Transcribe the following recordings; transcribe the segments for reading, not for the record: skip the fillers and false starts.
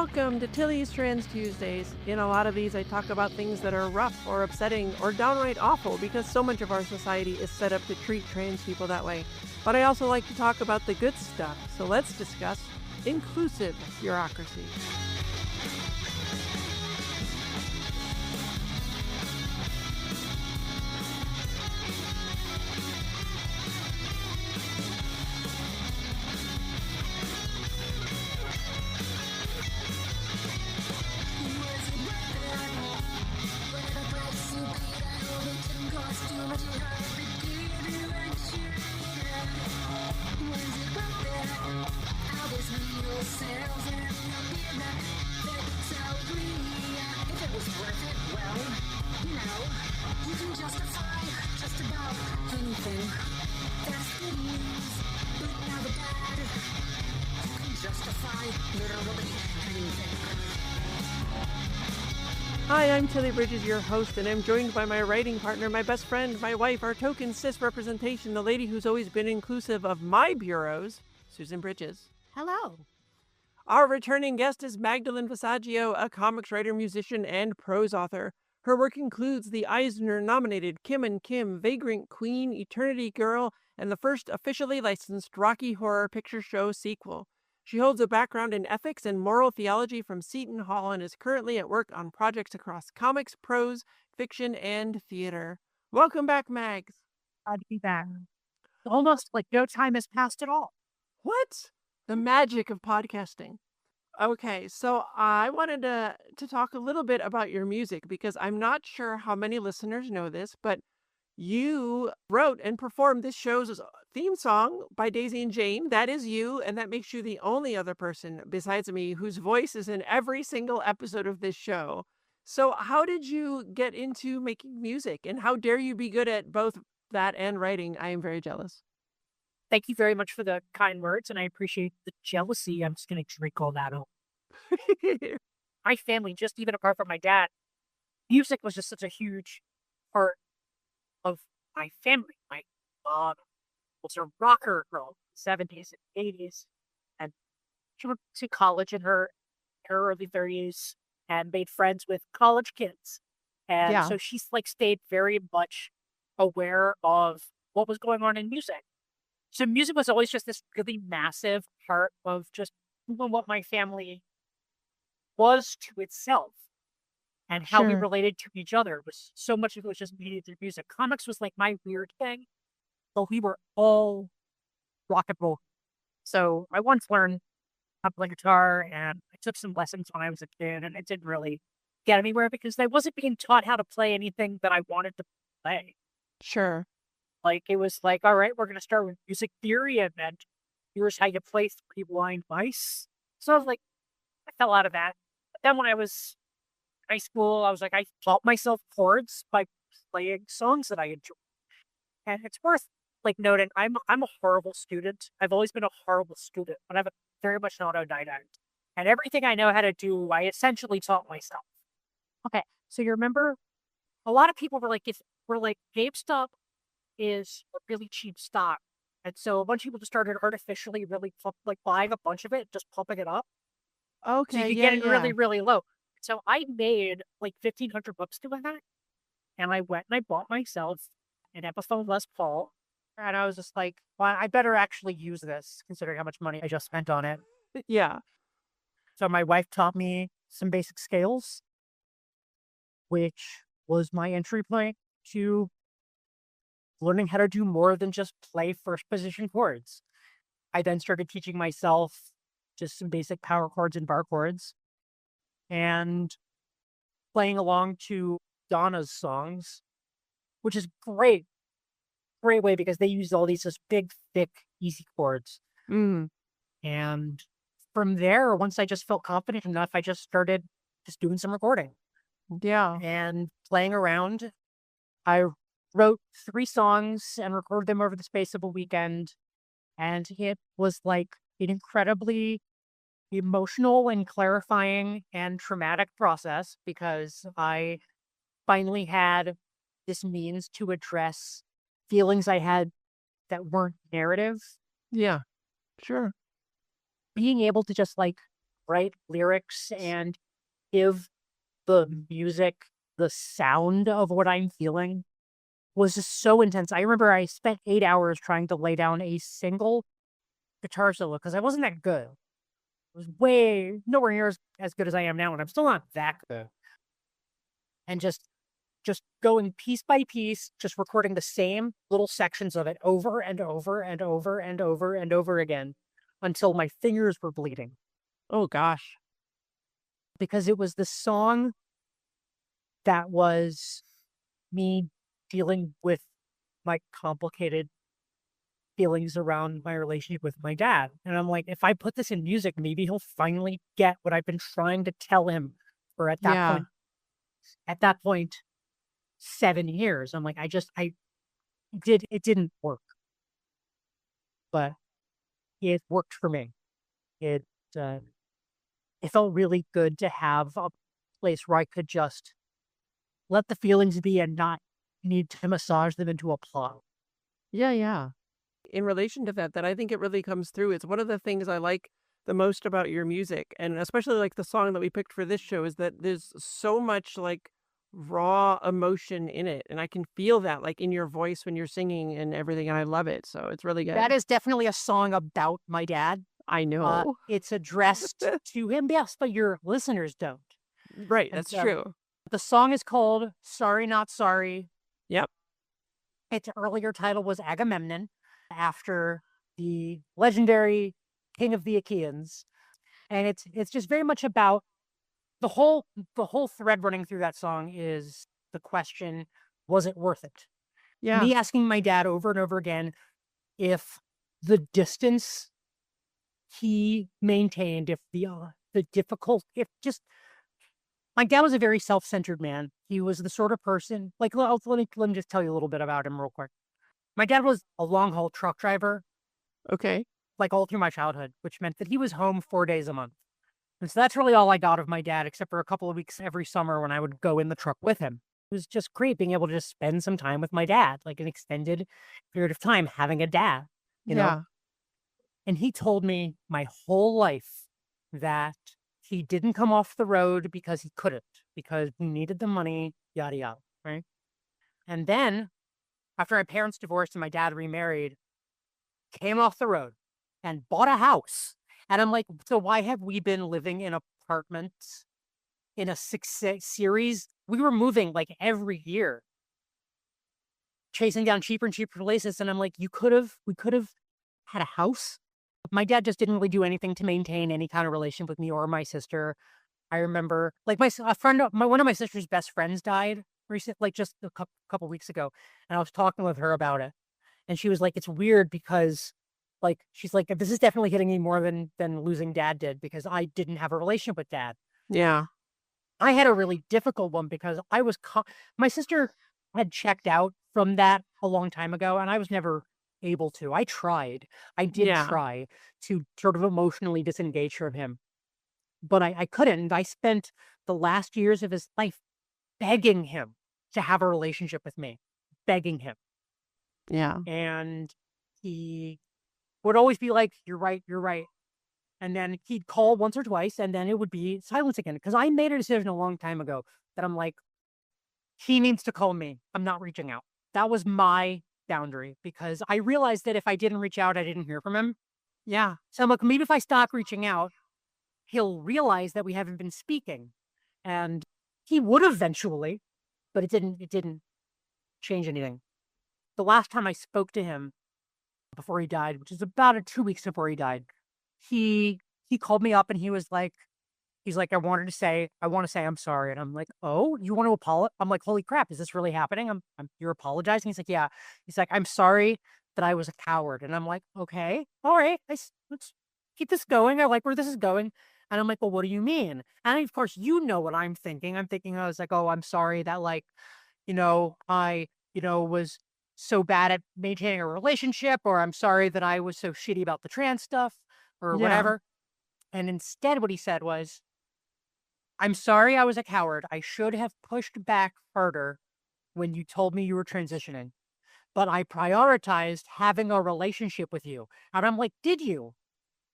Welcome to Tilly's Trans Tuesdays. In a lot of these, I talk about things that are rough or upsetting or downright awful because so much of our society is set up to treat trans people that way. But I also like to talk about the good stuff, so let's discuss inclusive bureaucracy. Hi, I'm Tilly Bridges, your host, and I'm joined by my writing partner, my best friend, my wife, our token cis representation, the lady who's always been inclusive of my bureaus, Susan Bridges. Hello. Our returning guest is Magdalene Visaggio, a comics writer, musician, and prose author. Her work includes the Eisner-nominated Kim and Kim, Vagrant Queen, Eternity Girl, and the first officially licensed Rocky Horror Picture Show sequel. She holds a background in ethics and moral theology from Seton Hall and is currently at work on projects across comics, prose, fiction, and theater. Welcome back, Mags. Glad to be back. Almost like no time has passed at all. What? The magic of podcasting. Okay, so I wanted to talk a little bit about your music because I'm not sure how many listeners know this, but you wrote and performed this show's theme song by Daisy and Jane. That is you, and that makes you the only other person besides me whose voice is in every single episode of this show. So how did you get into making music, and how dare you be good at both that and writing? I am very jealous. Thank you very much for the kind words, and I appreciate the jealousy. I'm just going to drink all that up. My family, just even apart from my dad, music was just such a huge part of my family. My mom was a rocker girl in the 70s and 80s, and she went to college in her early 30s and made friends with college kids. And so she's stayed very much aware of what was going on in music. So music was always just this really massive part of just what my family was to itself and how we related to each other. Was so much of it was just mediated through music. Comics was like my weird thing, but we were all rock and roll. So I once learned how to play guitar, and I took some lessons when I was a kid, and it didn't really get anywhere because I wasn't being taught how to play anything that I wanted to play. Sure. It was like, all right, we're going to start with music theory, and then here's how you play 3-blind mice. So I fell out of that. But then when I was in high school, I taught myself chords by playing songs that I enjoy. And it's worth noting, I'm a horrible student. I've always been a horrible student, but I'm very much an autodidact. And everything I know how to do, I essentially taught myself. Okay, so you remember, a lot of people were GameStop is a really cheap stock. And so a bunch of people just started artificially really buying a bunch of it, just pumping it up. Okay. So you could get it really, really low. So I made $1,500 doing that. And I went and I bought myself an Epiphone Les Paul. And I was just like, well, I better actually use this considering how much money I just spent on it. Yeah. So my wife taught me some basic scales, which was my entry point to learning how to do more than just play first position chords. I then started teaching myself just some basic power chords and bar chords and playing along to Donna's songs, which is great way because they use all these just big, thick, easy chords. And from there, once I just felt confident enough, I just started just doing some recording. Yeah. And playing around. I wrote 3 songs and recorded them over the space of a weekend. And it was an incredibly emotional and clarifying and traumatic process because I finally had this means to address feelings I had that weren't narrative. Yeah, sure. Being able to just write lyrics and give the music the sound of what I'm feeling was just so intense. I remember I spent 8 hours trying to lay down a single guitar solo because I wasn't that good. It was way nowhere near as good as I am now, and I'm still not that good. And just going piece by piece, just recording the same little sections of it over and over and over and over and over again until my fingers were bleeding. Oh gosh. Because it was the song that was me dealing with my complicated feelings around my relationship with my dad. And I'm like, if I put this in music, maybe he'll finally get what I've been trying to tell him for at that point, 7 years. I'm like, it didn't work, but it worked for me. It, uh, it felt really good to have a place where I could just let the feelings be and not need to massage them into a plot. Yeah, yeah. In relation to that I think it really comes through. It's one of the things I like the most about your music, and especially like the song that we picked for this show, is that there's so much like raw emotion in it, and I can feel that like in your voice when you're singing and everything, and I love it. So it's really good. That is definitely a song about my dad. I know. It's addressed to him, yes, but your listeners don't. Right, And that's true. the song is called Sorry Not Sorry. Yep. Its earlier title was Agamemnon, after the legendary king of the Achaeans. And it's just very much about the whole thread running through that song is the question, was it worth it? Yeah. Me asking my dad over and over again if the distance he maintained, if the difficult, if just my dad was a very self-centered man. He was the sort of person, like, let me just tell you a little bit about him real quick. My dad was a long-haul truck driver, Okay. like, all through my childhood, which meant that he was home 4 days a month. And so that's really all I got of my dad, except for a couple of weeks every summer when I would go in the truck with him. It was just great being able to just spend some time with my dad, like an extended period of time, having a dad, you know? Yeah. And he told me my whole life that he didn't come off the road because he couldn't, because he needed the money, yada, yada, right? And then, after my parents divorced and my dad remarried, came off the road and bought a house. And I'm like, so why have we been living in apartments in a series? We were moving like every year, chasing down cheaper and cheaper places. And I'm like, we could have had a house. My dad just didn't really do anything to maintain any kind of relationship with me or my sister. I remember, like, one of my sister's best friends died recently, like just a couple weeks ago, and I was talking with her about it, and she was like, "It's weird because, like, she's like, this is definitely hitting me more than losing dad did because I didn't have a relationship with dad. Yeah. I had a really difficult one because my sister had checked out from that a long time ago, and I was never able to. I tried. I did Yeah. try to sort of emotionally disengage from him, but I couldn't. And I spent the last years of his life begging him to have a relationship with me, begging him. Yeah. And he would always be like, you're right, you're right. And then he'd call once or twice, and then it would be silence again. Because I made a decision a long time ago that I'm like, he needs to call me. I'm not reaching out. That was my boundary because I realized that if I didn't reach out, I didn't hear from him. Yeah. So I'm like, maybe if I stop reaching out, he'll realize that we haven't been speaking. And he would eventually, but it didn't change anything. The last time I spoke to him before he died, which is about 2 weeks before he died, he called me up and he's like, I want to say I'm sorry. And I'm like, oh, you want to apologize? I'm like, holy crap, is this really happening? You're apologizing? He's like, yeah. He's like, I'm sorry that I was a coward. And I'm like, okay, all right, let's keep this going. I like where this is going. And I'm like, well, what do you mean? And of course, you know what I'm thinking. I was like, oh, I'm sorry that, like, I, was so bad at maintaining a relationship, or I'm sorry that I was so shitty about the trans stuff or Yeah. whatever. And instead what he said was, I'm sorry I was a coward. I should have pushed back harder when you told me you were transitioning, but I prioritized having a relationship with you. And I'm like, did you?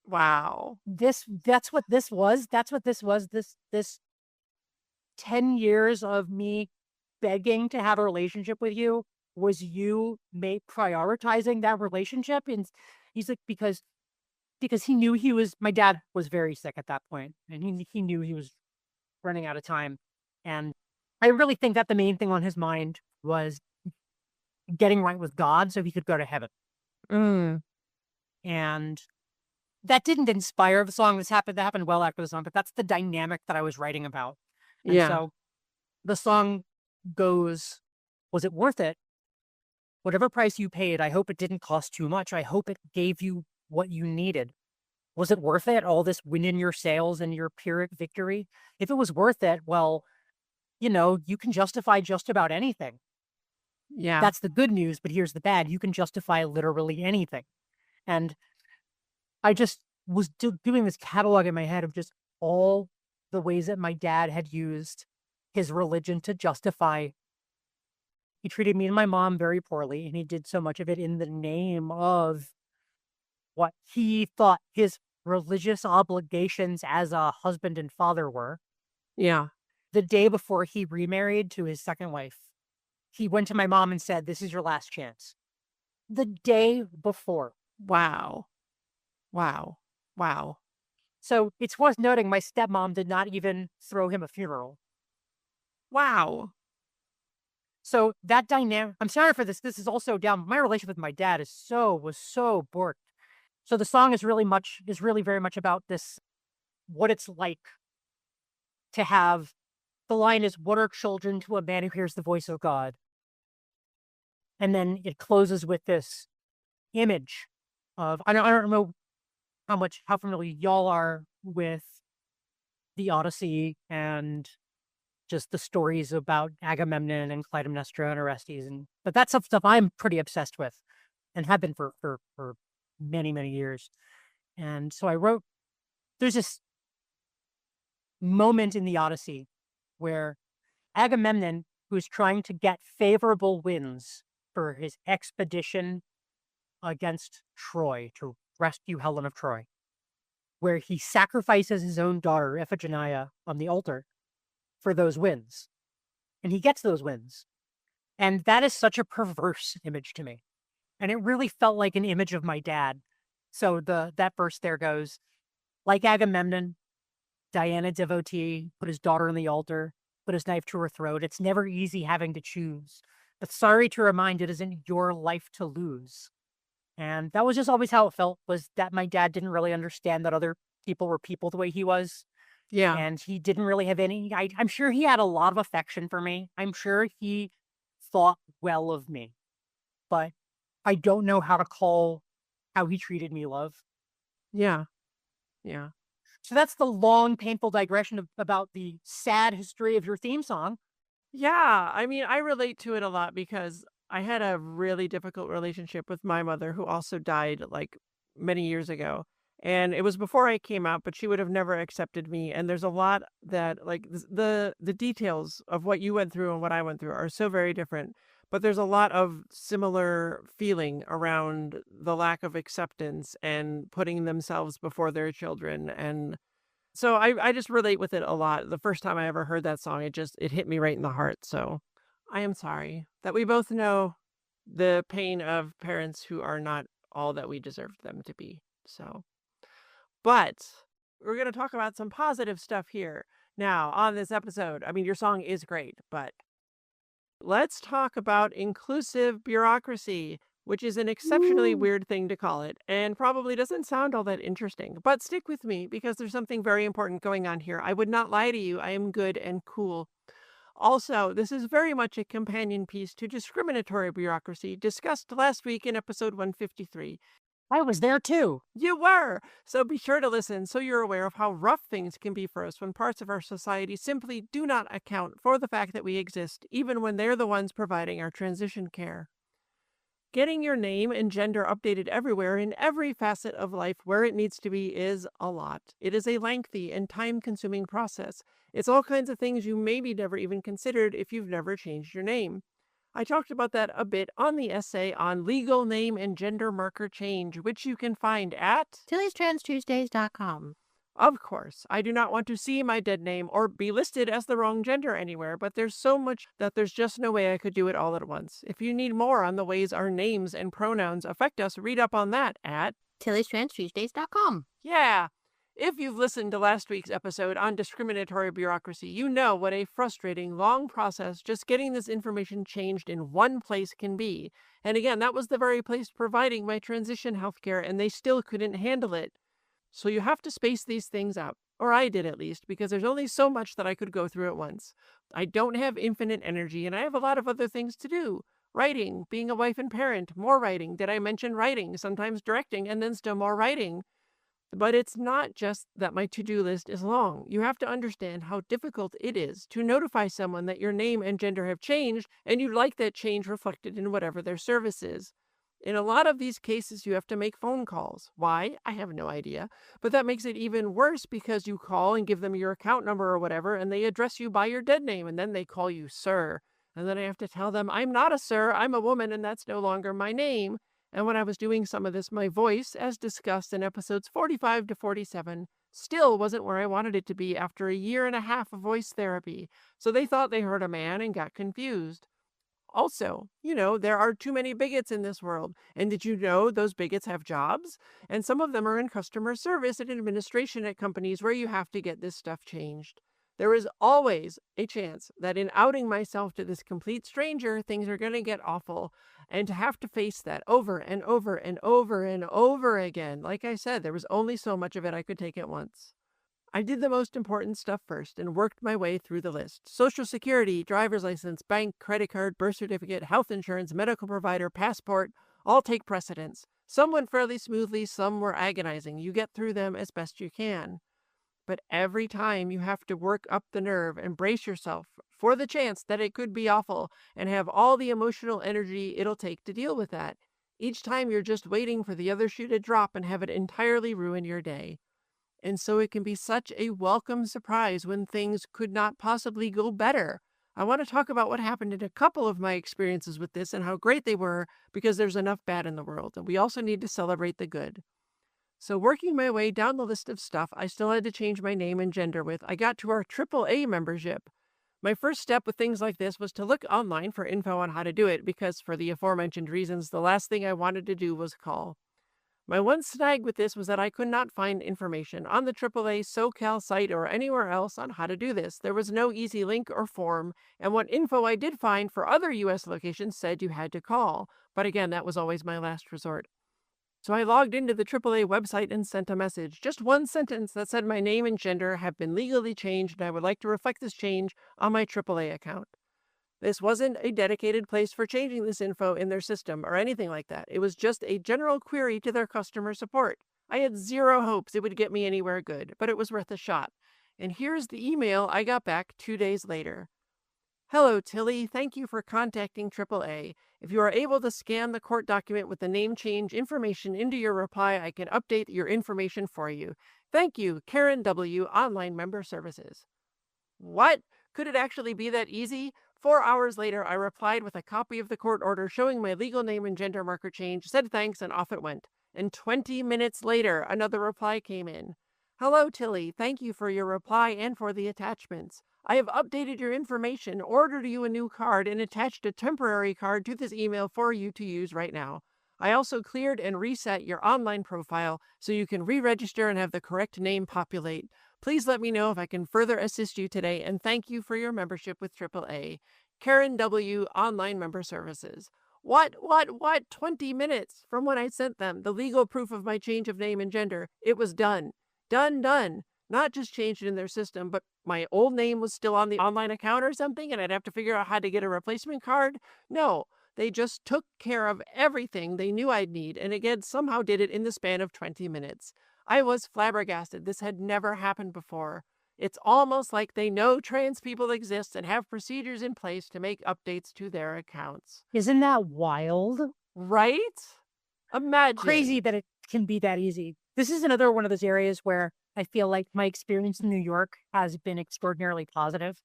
Wow. That's what this was. That's what this was. This 10 years of me begging to have a relationship with you was you prioritizing that relationship. And he's like, because he knew my dad was very sick at that point, and he knew he was running out of time. And I really think that the main thing on his mind was getting right with God so he could go to heaven. Mm. And that didn't inspire the song. That happened well after the song, but that's the dynamic that I was writing about. And Yeah. so the song goes, was it worth it? Whatever price you paid, I hope it didn't cost too much. I hope it gave you what you needed. Was it worth it? All this wind in your sails and your Pyrrhic victory? If it was worth it, well, you can justify just about anything. Yeah. That's the good news, but here's the bad. You can justify literally anything. And I just was doing this catalog in my head of just all the ways that my dad had used his religion to justify. He treated me and my mom very poorly, and he did so much of it in the name of what he thought his religious obligations as a husband and father were. Yeah. The day before he remarried to his second wife, he went to my mom and said, "This is your last chance." The day before. Wow. Wow. Wow. So it's worth noting my stepmom did not even throw him a funeral. Wow. So that dynamic, I'm sorry for this. This is also down. My relationship with my dad was so borked. So the song is really very much about this, what it's like to have, the line is, "What are children to a man who hears the voice of God?" And then it closes with this image of, I don't know how familiar y'all are with the Odyssey and just the stories about Agamemnon and Clytemnestra and Orestes, but that's stuff I'm pretty obsessed with and have been for many, many years. And so there's this moment in the Odyssey where Agamemnon, who's trying to get favorable winds for his expedition against Troy to rescue Helen of Troy, where he sacrifices his own daughter, Iphigenia, on the altar for those wins. And he gets those wins. And that is such a perverse image to me. And it really felt like an image of my dad. So that verse there goes, "Like Agamemnon, Diana devotee, put his daughter on the altar, put his knife to her throat. It's never easy having to choose, but sorry to remind it isn't your life to lose." And that was just always how it felt, was that my dad didn't really understand that other people were people the way he was. Yeah. And he didn't really have I'm sure he had a lot of affection for me. I'm sure he thought well of me, but I don't know how to call how he treated me love. Yeah. Yeah. So that's the long, painful digression about the sad history of your theme song. Yeah. I mean, I relate to it a lot because I had a really difficult relationship with my mother who also died like many years ago. And it was before I came out, but she would have never accepted me. And there's a lot that like the details of what you went through and what I went through are so very different. But there's a lot of similar feeling around the lack of acceptance and putting themselves before their children. And so I just relate with it a lot. The first time I ever heard that song, it hit me right in the heart. So I am sorry that we both know the pain of parents who are not all that we deserve them to be. So, but we're going to talk about some positive stuff here now on this episode. I mean, your song is great, but let's talk about inclusive bureaucracy, which is an exceptionally Woo. weird thing to call it and probably doesn't sound all that interesting. But stick with me because there's something very important going on here. I would not lie to you. I am good and cool. Also, this is very much a companion piece to discriminatory bureaucracy discussed last week in episode 153. I was there too. You were! So be sure to listen so you're aware of how rough things can be for us when parts of our society simply do not account for the fact that we exist, even when they're the ones providing our transition care. Getting your name and gender updated everywhere in every facet of life where it needs to be is a lot. It is a lengthy and time-consuming process. It's all kinds of things you maybe never even considered if you've never changed your name. I talked about that a bit on the essay on legal name and gender marker change, which you can find at TillysTransTuesdays.com. Of course, I do not want to see my dead name or be listed as the wrong gender anywhere, but there's so much that there's just no way I could do it all at once. If you need more on the ways our names and pronouns affect us, read up on that at TillysTransTuesdays.com. Yeah. If you've listened to last week's episode on discriminatory bureaucracy, you know what a frustrating, long process just getting this information changed in one place can be. And again, that was the very place providing my transition healthcare, and they still couldn't handle it. So you have to space these things out, or I did at least, because there's only so much that I could go through at once. I don't have infinite energy, and I have a lot of other things to do. Writing, being a wife and parent, more writing. Did I mention writing? Sometimes directing, and then still more writing. But it's not just that my to-do list is long. You have to understand how difficult it is to notify someone that your name and gender have changed and you'd like that change reflected in whatever their service is. In a lot of these cases, you have to make phone calls. Why? I have no idea. But that makes it even worse because you call and give them your account number or whatever, and they address you by your dead name, and then they call you sir. And then I have to tell them, I'm not a sir, I'm a woman, and that's no longer my name. And when I was doing some of this, my voice, as discussed in episodes 45 to 47, still wasn't where I wanted it to be after a year and a half of voice therapy. So they thought they heard a man and got confused. Also, there are too many bigots in this world. And did you know those bigots have jobs? And some of them are in customer service and administration at companies where you have to get this stuff changed. There is always a chance that in outing myself to this complete stranger, things are going to get awful. And to have to face that over and over and over and over again, like I said, there was only so much of it I could take at once. I did the most important stuff first and worked my way through the list. Social Security, driver's license, bank, credit card, birth certificate, health insurance, medical provider, passport, all take precedence. Some went fairly smoothly, some were agonizing. You get through them as best you can. But every time you have to work up the nerve and brace yourself for the chance that it could be awful and have all the emotional energy it'll take to deal with that. Each time you're just waiting for the other shoe to drop and have it entirely ruin your day. And so it can be such a welcome surprise when things could not possibly go better. I want to talk about what happened in a couple of my experiences with this and how great they were because there's enough bad in the world, and we also need to celebrate the good. So working my way down the list of stuff I still had to change my name and gender with, I got to our AAA membership. My first step with things like this was to look online for info on how to do it because, for the aforementioned reasons, the last thing I wanted to do was call. My one snag with this was that I could not find information on the AAA SoCal site or anywhere else on how to do this. There was no easy link or form, and what info I did find for other U.S. locations said you had to call. But again, that was always my last resort. So I logged into the AAA website and sent a message, just one sentence that said my name and gender have been legally changed and I would like to reflect this change on my AAA account. This wasn't a dedicated place for changing this info in their system or anything like that. It was just a general query to their customer support. I had zero hopes it would get me anywhere good, but it was worth a shot. And here's the email I got back 2 days later. Hello, Tilly. Thank you for contacting AAA. If you are able to scan the court document with the name change information into your reply, I can update your information for you. Thank you, Karen W., Online Member Services. What? Could it actually be that easy? 4 hours later, I replied with a copy of the court order showing my legal name and gender marker change, said thanks, and off it went. And 20 minutes later, another reply came in. Hello, Tilly. Thank you for your reply and for the attachments. I have updated your information, ordered you a new card, and attached a temporary card to this email for you to use right now. I also cleared and reset your online profile so you can re-register and have the correct name populate. Please let me know if I can further assist you today, and thank you for your membership with AAA. Karen W., Online Member Services. What? 20 minutes from when I sent them the legal proof of my change of name and gender. It was done. Done. Not just changed it in their system, but my old name was still on the online account or something, and I'd have to figure out how to get a replacement card? No, they just took care of everything they knew I'd need, and again, somehow did it in the span of 20 minutes. I was flabbergasted. This had never happened before. It's almost like they know trans people exist and have procedures in place to make updates to their accounts. Isn't that wild? Right? Imagine. Crazy that it can be that easy. This is another one of those areas where I feel like my experience in New York has been extraordinarily positive.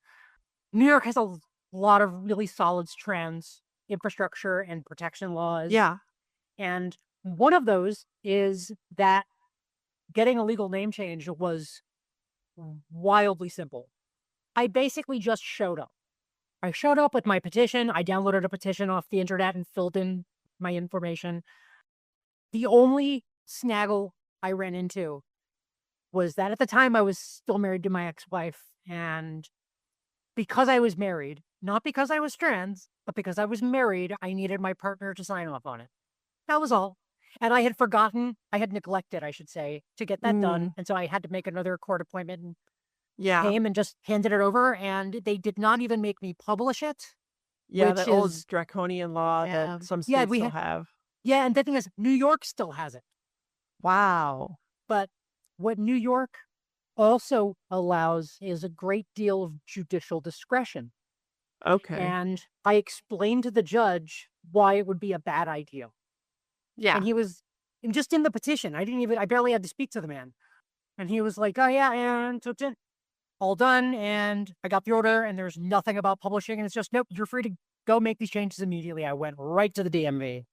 New York has a lot of really solid trans infrastructure and protection laws. Yeah. And one of those is that getting a legal name change was wildly simple. I basically just showed up. I showed up with my petition. I downloaded a petition off the internet and filled in my information. The only snaggle I ran into was that at the time I was still married to my ex-wife, and because I was married, not because I was trans, but because I was married, I needed my partner to sign off on it. That was all. And I had neglected, I should say, to get that done. And so I had to make another court appointment and came and just handed it over. And they did not even make me publish it. Yeah, that old draconian law that some states still have. Yeah, and the thing is, New York still has it. Wow. But what New York also allows is a great deal of judicial discretion. Okay. And I explained to the judge why it would be a bad idea. Yeah. And he was just in the petition. I barely had to speak to the man. And he was like, oh yeah, and so it's all done. And I got the order and there's nothing about publishing. And it's just, nope, you're free to go make these changes immediately. I went right to the DMV.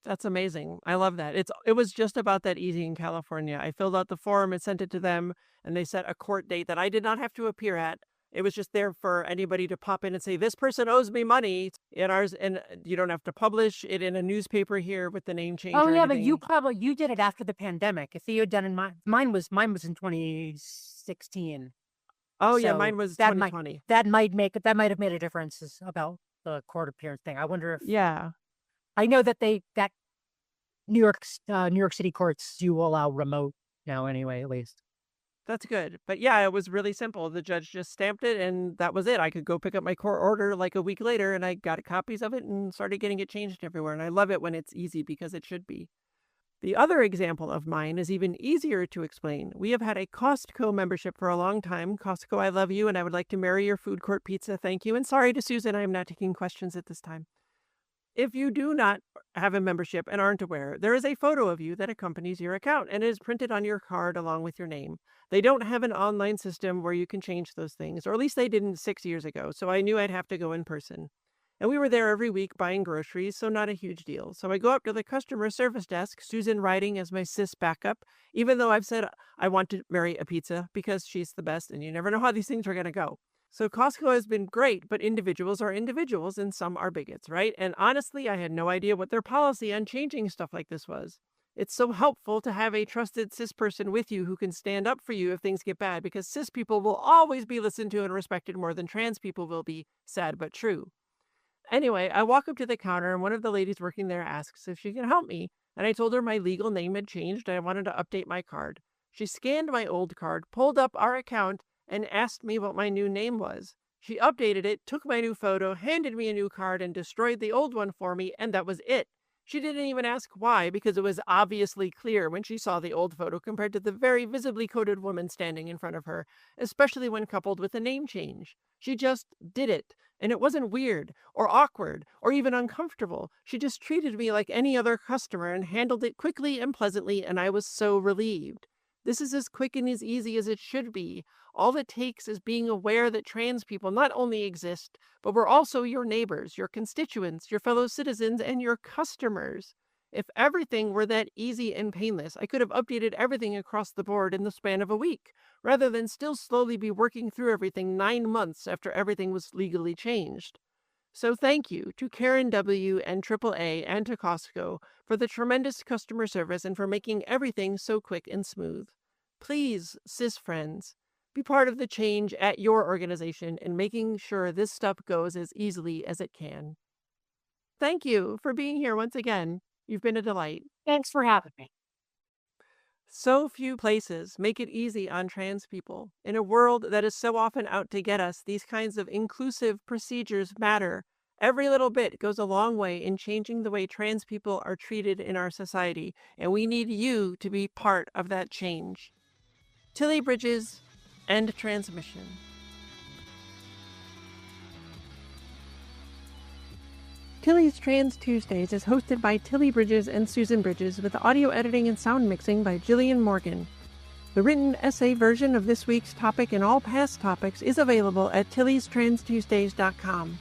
That's amazing. I love that. It was just about that easy in California. I filled out the form and sent it to them, and they set a court date that I did not have to appear at. It was just there for anybody to pop in and say, this person owes me money in ours, and you don't have to publish it in a newspaper here with the name change. Oh yeah, but you did it after the pandemic. If you had done in mine was in 2016. Oh yeah, mine was 2020. That might have made a difference about the court appearance thing. I wonder if I know that that New York City courts do allow remote now anyway, at least. That's good. But yeah, it was really simple. The judge just stamped it and that was it. I could go pick up my court order like a week later and I got copies of it and started getting it changed everywhere. And I love it when it's easy because it should be. The other example of mine is even easier to explain. We have had a Costco membership for a long time. Costco, I love you and I would like to marry your food court pizza. Thank you. And sorry to Susan, I am not taking questions at this time. If you do not have a membership and aren't aware, there is a photo of you that accompanies your account and is printed on your card along with your name. They don't have an online system where you can change those things, or at least they didn't 6 years ago, so I knew I'd have to go in person. And we were there every week buying groceries, so not a huge deal. So I go up to the customer service desk, Susan writing as my cis backup, even though I've said I want to marry a pizza because she's the best and you never know how these things are going to go. So Costco has been great, but individuals are individuals and some are bigots, right? And honestly, I had no idea what their policy on changing stuff like this was. It's so helpful to have a trusted cis person with you who can stand up for you if things get bad, because cis people will always be listened to and respected more than trans people will be, sad but true. Anyway, I walk up to the counter and one of the ladies working there asks if she can help me. And I told her my legal name had changed and I wanted to update my card. She scanned my old card, pulled up our account, and asked me what my new name was. She updated it, took my new photo, handed me a new card, and destroyed the old one for me, and that was it. She didn't even ask why, because it was obviously clear when she saw the old photo compared to the very visibly coded woman standing in front of her, especially when coupled with a name change. She just did it, and it wasn't weird, or awkward, or even uncomfortable. She just treated me like any other customer and handled it quickly and pleasantly, and I was so relieved. This is as quick and as easy as it should be. All it takes is being aware that trans people not only exist, but we're also your neighbors, your constituents, your fellow citizens, and your customers. If everything were that easy and painless, I could have updated everything across the board in the span of a week, rather than still slowly be working through everything 9 months after everything was legally changed. So thank you to Karen W. and AAA and to Costco for the tremendous customer service and for making everything so quick and smooth. Please, cis friends, be part of the change at your organization and making sure this stuff goes as easily as it can. Thank you for being here once again. You've been a delight. Thanks for having me. So few places make it easy on trans people. In a world that is so often out to get us, these kinds of inclusive procedures matter. Every little bit goes a long way in changing the way trans people are treated in our society, and we need you to be part of that change. Tilly Bridges, end transmission. Tilly's Trans Tuesdays is hosted by Tilly Bridges and Susan Bridges, with audio editing and sound mixing by Jillian Morgan. The written essay version of this week's topic and all past topics is available at tillystranstuesdays.com.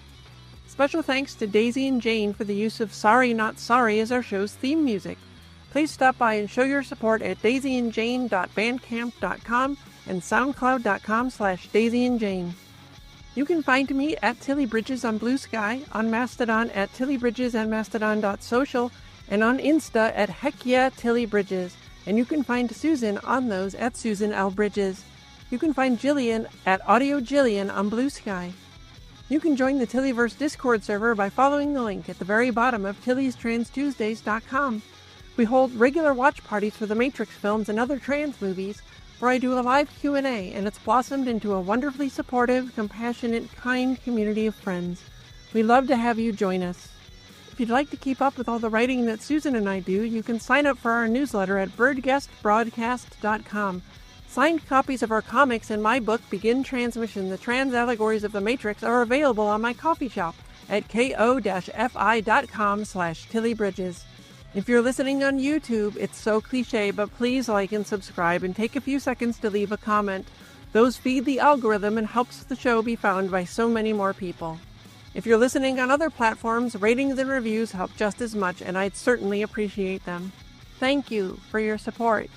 Special thanks to Daisy and Jane for the use of Sorry Not Sorry as our show's theme music. Please stop by and show your support at daisyandjane.bandcamp.com and soundcloud.com/daisyandjane. You can find me at Tilly Bridges on Blue Sky, on Mastodon at Tilly Bridges and Mastodon.social, and on Insta at Heck Yeah Tilly Bridges. And you can find Susan on those at Susan L. Bridges. You can find Jillian at Audio Jillian on Blue Sky. You can join the Tillyverse Discord server by following the link at the very bottom of TillysTransTuesdays.com. We hold regular watch parties for the Matrix films and other trans movies, where I do a live Q&A, and it's blossomed into a wonderfully supportive, compassionate, kind community of friends. We'd love to have you join us. If you'd like to keep up with all the writing that Susan and I do, you can sign up for our newsletter at birdguestbroadcast.com. Signed copies of our comics and my book, Begin Transmission, The Trans Allegories of the Matrix, are available on my coffee shop at ko-fi.com/tillybridges. If you're listening on YouTube, it's so cliche, but please like and subscribe and take a few seconds to leave a comment. Those feed the algorithm and helps the show be found by so many more people. If you're listening on other platforms, ratings and reviews help just as much, and I'd certainly appreciate them. Thank you for your support.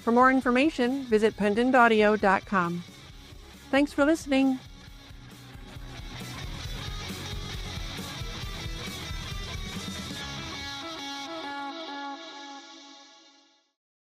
For more information, visit pendantaudio.com. Thanks for listening.